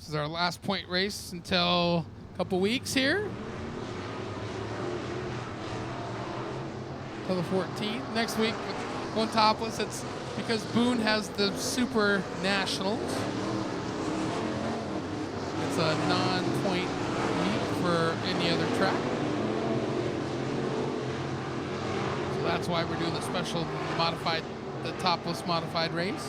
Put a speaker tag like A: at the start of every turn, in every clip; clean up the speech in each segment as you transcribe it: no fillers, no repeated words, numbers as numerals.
A: This is our last point race until a couple weeks here. Till the 14th. Next week, going topless. It's because Boone has the Super Nationals. It's a non-point week for any other track. So that's why we're doing the special modified, the topless modified race.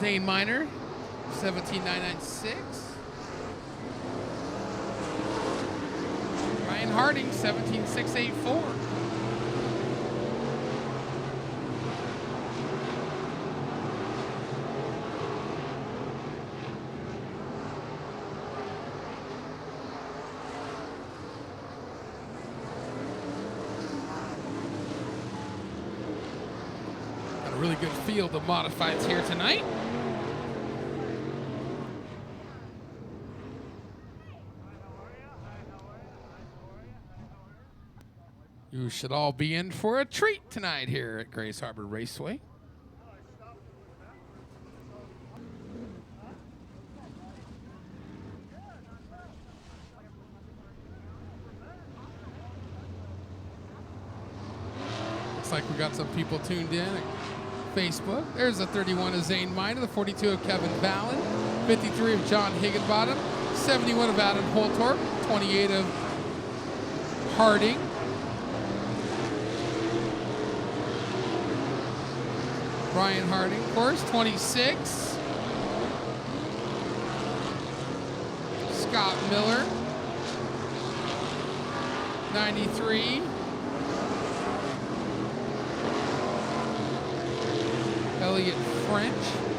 A: Zane Miner, 17996. Ryan Harding, 17684. Got a really good field of modifieds here tonight. You should all be in for a treat tonight here at Grays Harbor Raceway. Looks like we got some people tuned in at Facebook. There's the 31 of Zane Miner, the 42 of Kevin Ballin, 53 of John Higginbottom, 71 of Adam Holtorp, 28 of Harding. Brian Harding, of course, 26. Scott Miller, 93. Elliot French.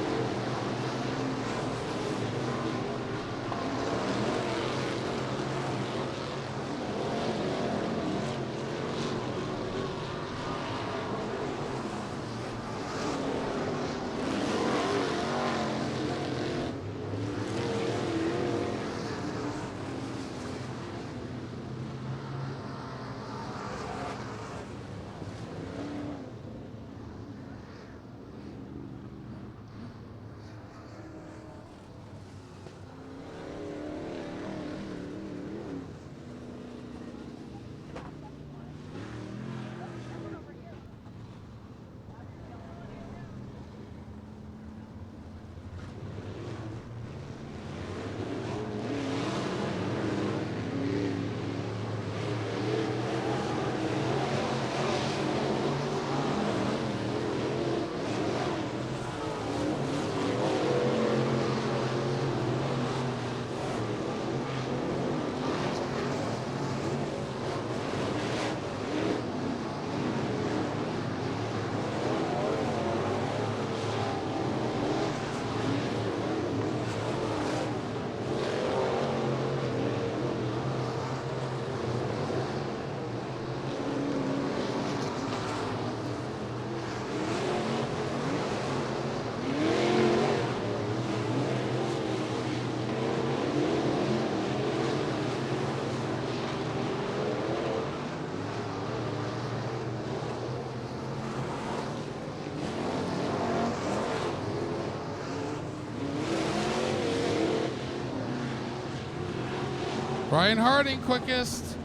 A: Brian Harding, quickest,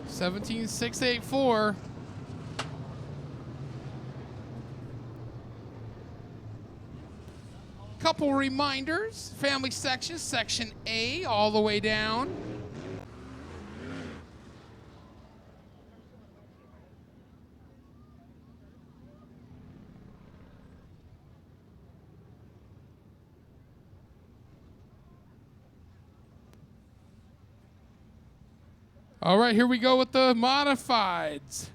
A: 17.684. Couple reminders. Family section, section A, all the way down. All right, here we go with the modifieds.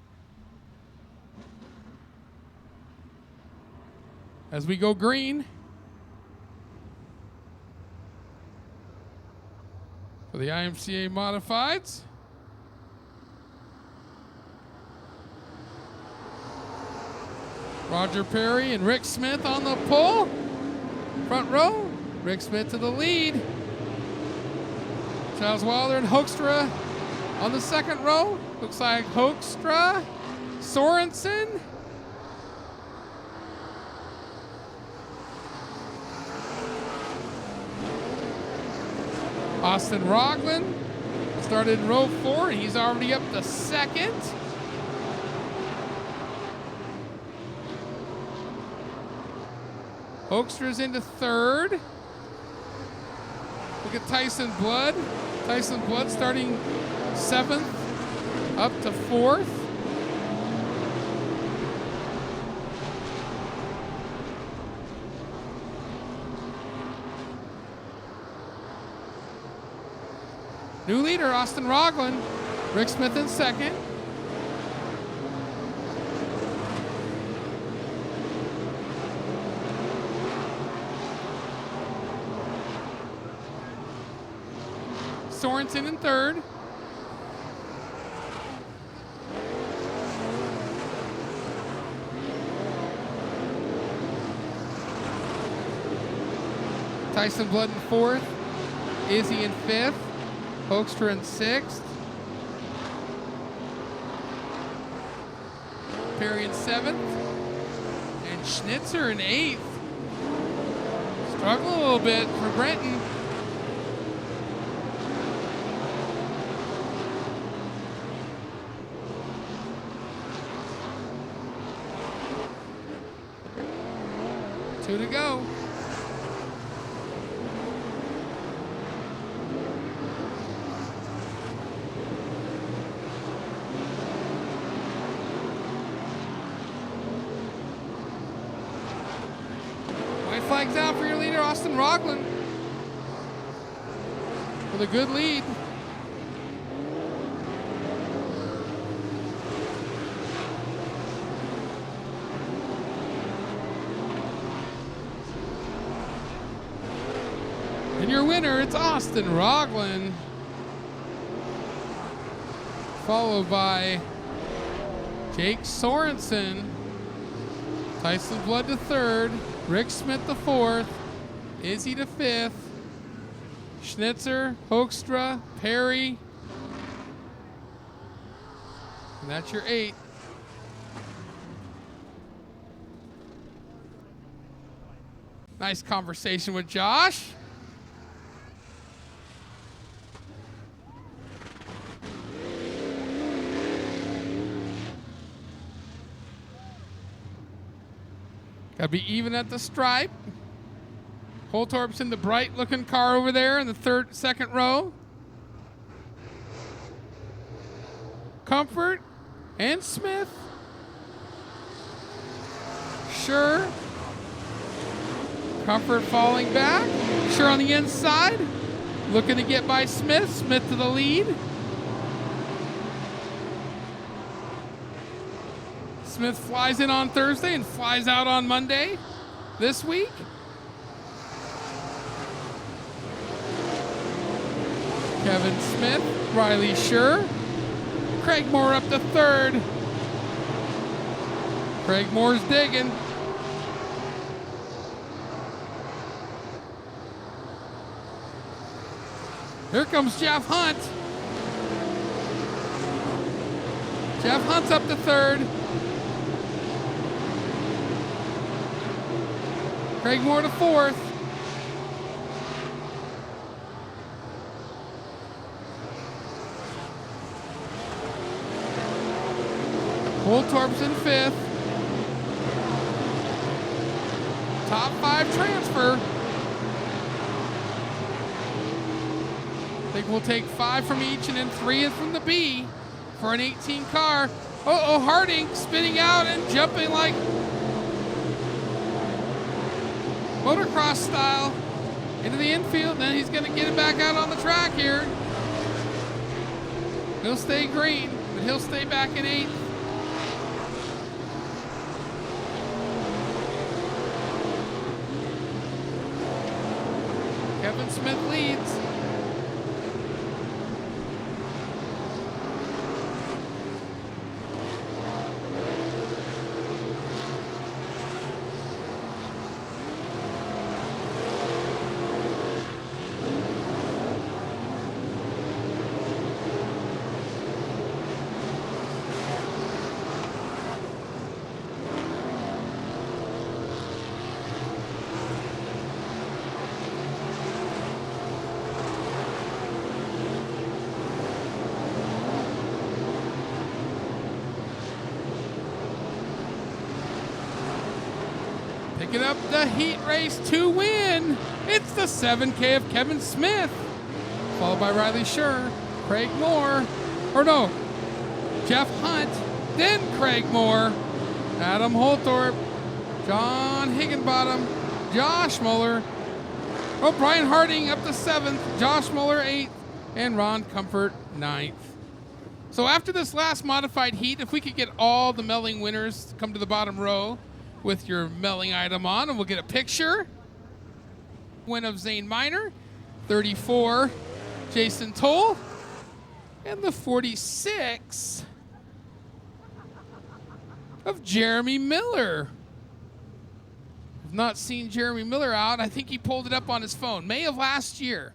A: As we go green. For the IMCA modifieds. Roger Perry and Rick Smith on the pole. Front row, Rick Smith to the lead. Charles Wilder and Hoekstra on the second row. Looks like Hoekstra, Sorensen. Austin Rogland started in row 4, and he's already up to second. Hoekstra's into third. Look at Tyson Blood. Tyson Blood starting 7th, up to 4th. New leader, Austin Rogland. Rick Smith in second. Sorensen in third. Tyson Blood in fourth. Izzy in fifth. Hoekstra in sixth. Perry in seventh. And Schnitzer in eighth. Struggling a little bit for Brenton. Two to go. White flag's out for your leader, Austin Rogland, with a good lead. And your winner, it's Austin Rogland, followed by Jake Sorensen. Tyson Blood to third, Rick Smith to fourth, Izzy to fifth, Schnitzer, Hoekstra, Perry, and that's your 8. Nice conversation with Josh. Got to be even at the stripe. Holtorp's in the bright looking car over there in the second row. Comfort and Smith. Sure. Comfort falling back. Sure on the inside. Looking to get by Smith. Smith to the lead. Smith flies in on Thursday and flies out on Monday this week. Kevin Smith, Riley Sure, Craig Moore up to third. Craig Moore's digging. Here comes Jeff Hunt. Jeff Hunt's up to third. Craig Moore to fourth. Holtorp's in fifth. Top 5 transfer. I think we'll take 5 from each and then 3 from the B for an 18 car. Uh-oh, Harding spinning out and jumping like motocross style into the infield. Then he's going to get it back out on the track here. He'll stay green, but he'll stay back in 8th. Kevin Smith leads. picking up the heat race 2 win. It's the 7K of Kevin Smith, followed by Riley Scher, Craig Moore, or no, Jeff Hunt, then Craig Moore, Adam Holthorpe, John Higginbottom, Josh Muller, Brian Harding up to 7th, Josh Muller 8th, and Ron Comfort 9th. So after this last modified heat, if we could get all the melling winners to come to the bottom row with your melling item on, and we'll get a picture. Win of Zane Miner, 34, Jason Toll, and the 46 of Jeremy Miller. I've not seen Jeremy Miller out. I think he pulled it up on his phone. May of last year,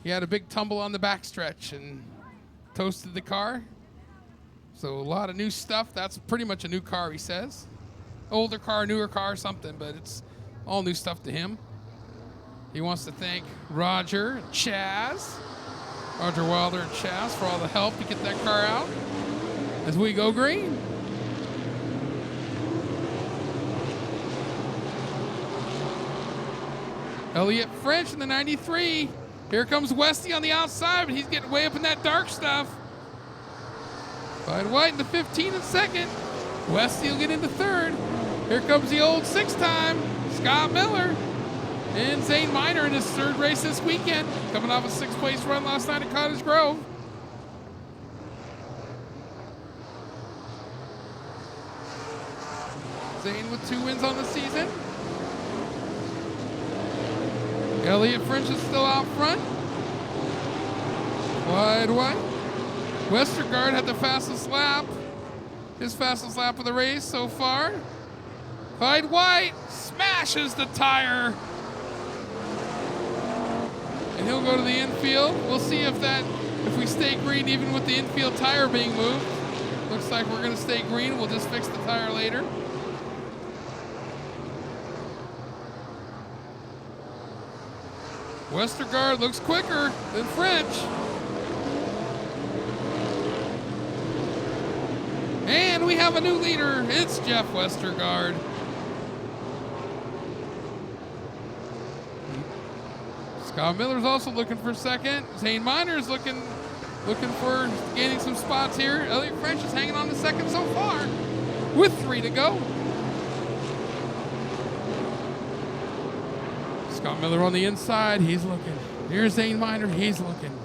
A: he had a big tumble on the backstretch and toasted the car. So a lot of new stuff. That's pretty much a new car, he says. Older car, newer car, something, but it's all new stuff to him. He wants to thank Roger and Chaz, Roger Wilder and Chaz, for all the help to get that car out as we go green. Elliott French in the 93. Here comes Westy on the outside, but he's getting way up in that dark stuff. Clyde White in the 15 and second. Westy will get into third. Here comes the old 6-time Scott Miller. And Zane Miner in his 3rd race this weekend, coming off a 6th place run last night at Cottage Grove. Zane with 2 wins on the season. Elliott French is still out front. Clyde White. Westergaard had the fastest lap. His fastest lap of the race so far. Clyde White smashes the tire. And he'll go to the infield. We'll see if we stay green even with the infield tire being moved. Looks like we're gonna stay green. We'll just fix the tire later. Westergaard looks quicker than French. And we have a new leader. It's Jeff Westergaard. Scott Miller's also looking for second. Zane Miner's looking for gaining some spots here. Elliott French is hanging on to second so far with 3 to go. Scott Miller on the inside, he's looking. Here's Zane Miner, he's looking.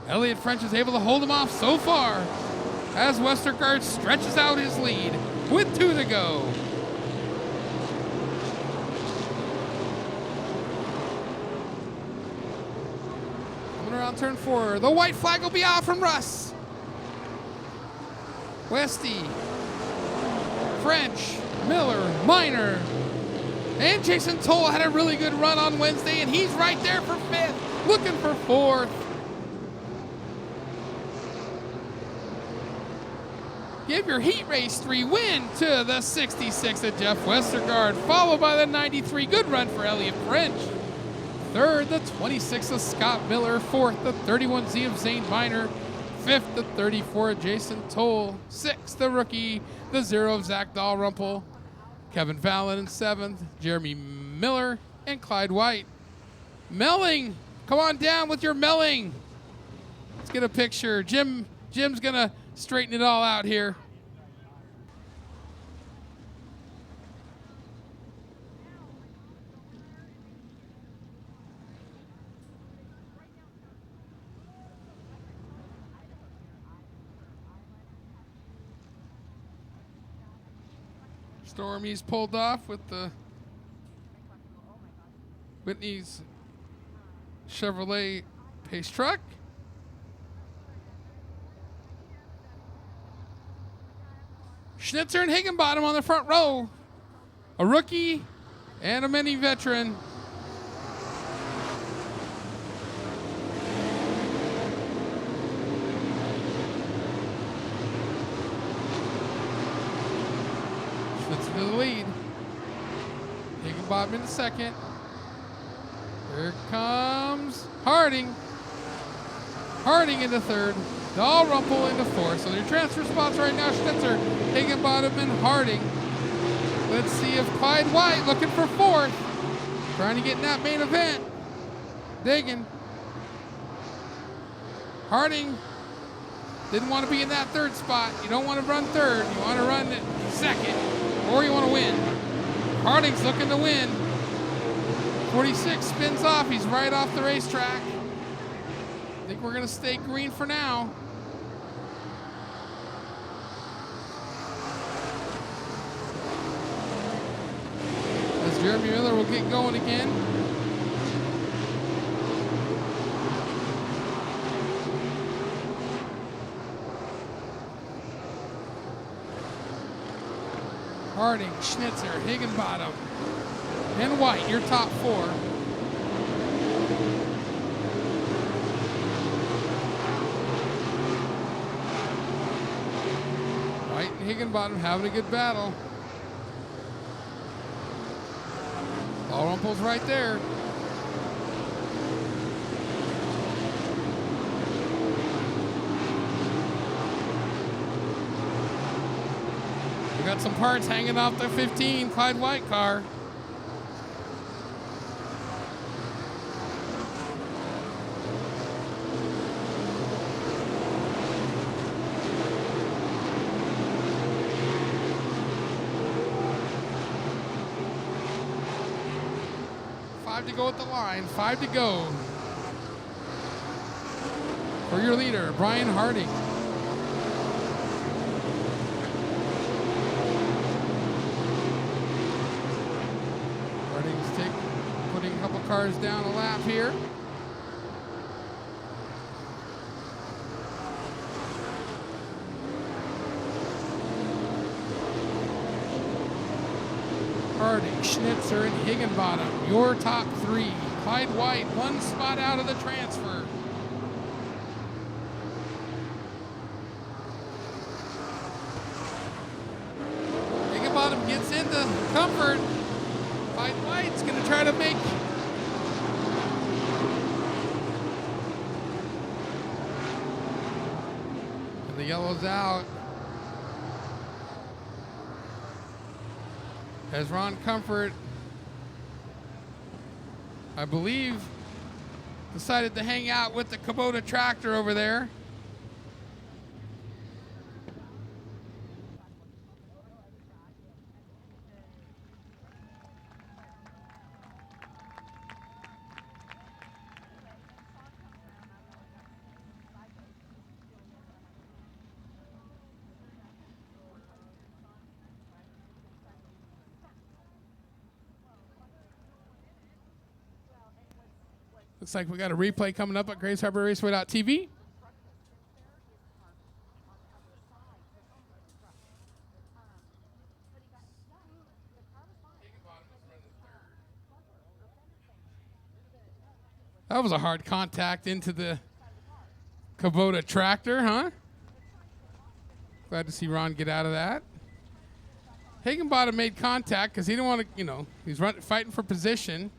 A: Elliott French is able to hold him off so far as Westergaard stretches out his lead with 2 to go. Coming around turn 4, the white flag will be out from Russ. Westy, French, Miller, Miner, and Jason Toll had a really good run on Wednesday, and he's right there for 5th, looking for 4th. Give your heat race 3 win to the 66 of Jeff Westergaard, followed by the 93. Good run for Elliott French. 3rd, the 26 of Scott Miller. 4th, the 31Z of Zane Miner. 5th, the 34 of Jason Toll. 6th, the rookie, the 0 of Zach Dalrymple. Kevin Fallon in 7th, Jeremy Miller, and Clyde White. Melling, come on down with your melling. Let's get a picture. Jim's gonna straighten it all out here. Stormy's pulled off with the Whitney's Chevrolet Pace truck. Schnitzer and Higginbottom on the front row. A rookie and a mini veteran. Schnitzer to the lead. Higginbottom in the second. Here comes Harding. Harding into third. Dalrymple into fourth. So your transfer spots right now, Schnitzer, Higginbottom, and Harding. Let's see if Clyde White looking for fourth. Trying to get in that main event. Digging. Harding didn't want to be in that third spot. You don't want to run third. You want to run second, or you want to win. Harding's looking to win. 46 spins off. He's right off the racetrack. I think we're going to stay green for now. As Jeremy Miller will get going again. Harding, Schnitzer, Higginbottom, and White, your top four. White and Higginbottom having a good battle. Dalrymple's right there. We got some parts hanging off the 15 Clyde White car. Five to go at the line. 5 to go. For your leader, Brian Harding. Putting a couple cars down a lap here. Harding, Schnitzer, and Higginbottom, your top three. Clyde White, one spot out of the transfer. Higginbottom gets into comfort. Clyde White's going to try to make. And the yellow's out. As Ron Comfort, I believe, decided to hang out with the Kubota tractor over there. Looks like we got a replay coming up at Grays Harbor Raceway.tv. That was a hard contact into the Kubota tractor, huh? Glad to see Ron get out of that. Higginbottom made contact because he didn't want to, he's fighting for position.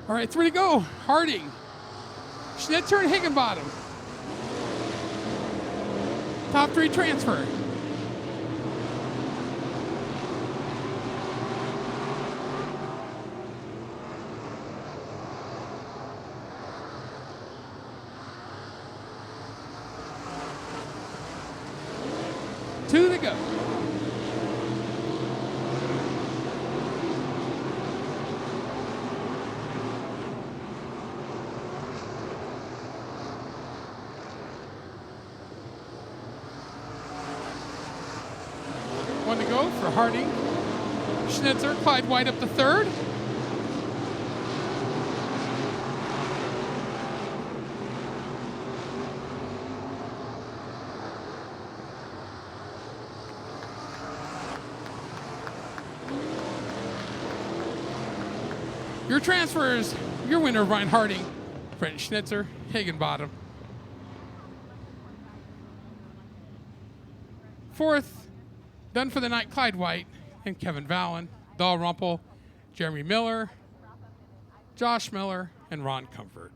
A: All right, 3 to go. Harding, Schnitzer, and Higginbottom. Top 3 transfer. Two to go. One to go for Harding. Schnitzer, Clyde White up to third. Your transfers, your winner, Ryan Harding, Brent Schnitzer, Higginbottom. Fourth, done for the night, Clyde White and Kevin Vallon, Dalrymple, Jeremy Miller, Josh Miller, and Ron Comfort.